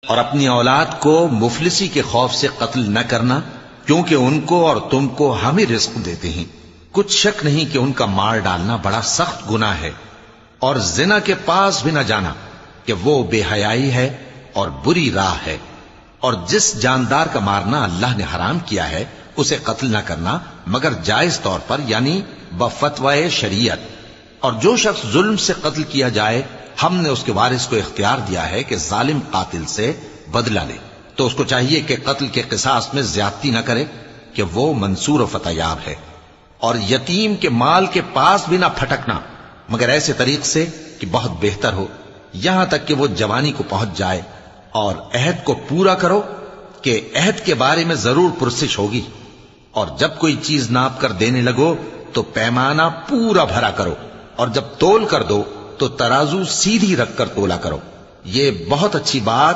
اور اپنی اولاد کو مفلسی کے خوف سے قتل نہ کرنا، کیونکہ ان کو اور تم کو ہم ہی رزق دیتے ہیں۔ کچھ شک نہیں کہ ان کا مار ڈالنا بڑا سخت گناہ ہے، اور زنا کے پاس بھی نہ جانا کہ وہ بے حیائی ہے اور بری راہ ہے۔ اور جس جاندار کا مارنا اللہ نے حرام کیا ہے اسے قتل نہ کرنا مگر جائز طور پر، یعنی بفتوائے شریعت۔ اور جو شخص ظلم سے قتل کیا جائے، ہم نے اس کے وارث کو اختیار دیا ہے کہ ظالم قاتل سے بدلہ لے، تو اس کو چاہیے کہ قتل کے قصاص میں زیادتی نہ کرے، کہ وہ منصور و فتح یاب ہے۔ اور یتیم کے مال کے پاس بھی نہ پھٹکنا مگر ایسے طریق سے کہ بہت بہتر ہو، یہاں تک کہ وہ جوانی کو پہنچ جائے۔ اور عہد کو پورا کرو کہ عہد کے بارے میں ضرور پرسش ہوگی۔ اور جب کوئی چیز ناپ کر دینے لگو تو پیمانہ پورا بھرا کرو، اور جب تول کر دو تو ترازو سیدھی رکھ کر تولا کرو۔ یہ بہت اچھی بات